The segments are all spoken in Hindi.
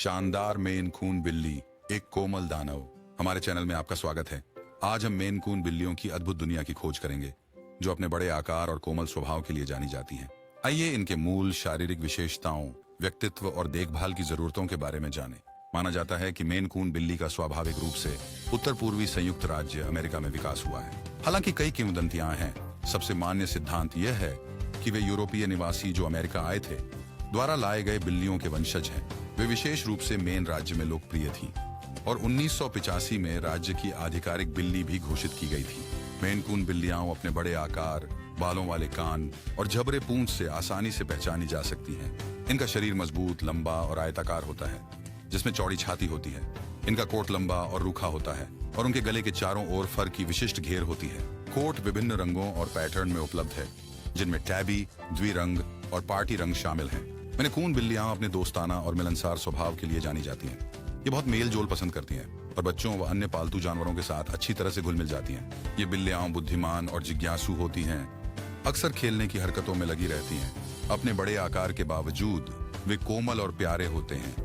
शानदार मेन खून बिल्ली, एक कोमल दानव। हमारे चैनल में आपका स्वागत है। आज हम मेन खून बिल्लियों की अद्भुत दुनिया की खोज करेंगे, जो अपने बड़े आकार और कोमल स्वभाव के लिए जानी जाती हैं। आइए इनके मूल शारीरिक विशेषताओं, व्यक्तित्व और देखभाल की जरूरतों के बारे में जानें। माना जाता है कि मेन खून बिल्ली का स्वाभाविक रूप से उत्तर पूर्वी संयुक्त राज्य अमेरिका में विकास हुआ है। हालांकि कई किंवदंतियां हैं। सबसे मान्य सिद्धांत यह है कि वे यूरोपीय निवासी जो अमेरिका आए थे द्वारा लाए गए बिल्लियों के वंशज हैं। वे विशेष रूप से मेन राज्य में लोकप्रिय थीं और 1985 में राज्य की आधिकारिक बिल्ली भी घोषित की गई थी। मेन कून बिल्लियां अपने बड़े आकार, बालों वाले कान और झबरे पूंछ से आसानी से पहचानी जा सकती हैं। इनका शरीर मजबूत, लंबा और आयताकार होता है, जिसमें चौड़ी छाती होती है। इनका कोट लंबा और रूखा होता है और उनके गले के चारों ओर फर की विशिष्ट घेर होती है। कोट विभिन्न रंगों और पैटर्न में उपलब्ध है, जिनमें टैबी, द्विरंग और पार्टी रंग शामिल हैं। मेन कून बिल्लियां अपने दोस्ताना और मिलनसार स्वभाव के लिए जानी जाती हैं। ये बहुत मेल जोल पसंद करती हैं और बच्चों व अन्य पालतू जानवरों के साथ अच्छी तरह से घुल मिल जाती हैं। ये बिल्लियां बुद्धिमान और जिज्ञासु होती हैं, अक्सर खेलने की हरकतों में लगी रहती हैं। अपने बड़े आकार के बावजूद वे कोमल और प्यारे होते हैं,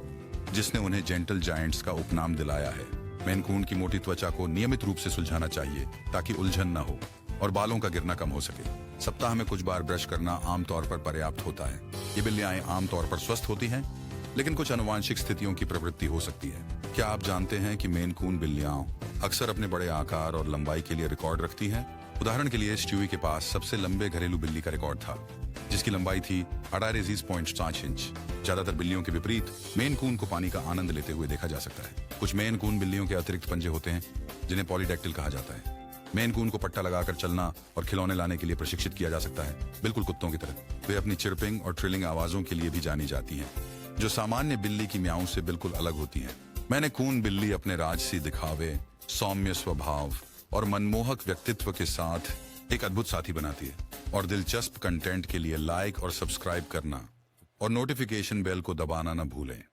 जिसने उन्हें जेंटल जायंट्स का उपनाम दिलाया है। मेन कून की मोटी त्वचा को नियमित रूप से सुलझाना चाहिए ताकि उलझन न हो और बालों का गिरना कम हो सके। सप्ताह में कुछ बार ब्रश करना आमतौर पर पर्याप्त होता है। ये बिल्लियां आमतौर पर स्वस्थ होती हैं, लेकिन कुछ आनुवांशिक स्थितियों की प्रवृत्ति हो सकती है। क्या आप जानते हैं कि मेन कून बिल्लियां अक्सर अपने बड़े आकार और लंबाई के लिए रिकॉर्ड रखती हैं? उदाहरण के लिए स्ट्यूई के पास सबसे लंबे घरेलू बिल्ली का रिकॉर्ड था, जिसकी लंबाई थी 18.5 इंच। ज्यादातर बिल्लियों के विपरीत मेन कून को पानी का आनंद लेते हुए देखा जा सकता है। कुछ मेन कून बिल्लियों के अतिरिक्त पंजे होते हैं, जिन्हें पॉलीडैक्टिल कहा जाता है। मेन कून को पट्टा लगाकर चलना और खिलौने लाने के लिए प्रशिक्षित किया जा सकता है, बिल्कुल कुत्तों की तरह। वे अपनी चिरपिंग और ट्रिलिंग आवाजों के लिए भी जानी जाती हैं, जो सामान्य बिल्ली की म्याऊं से बिल्कुल अलग होती हैं। मेन कून बिल्ली अपने राजसी दिखावे, सौम्य स्वभाव और मनमोहक व्यक्तित्व के साथ एक अद्भुत साथी बनाती है। और दिलचस्प कंटेंट के लिए लाइक और सब्सक्राइब करना और नोटिफिकेशन बेल को दबाना न भूलें।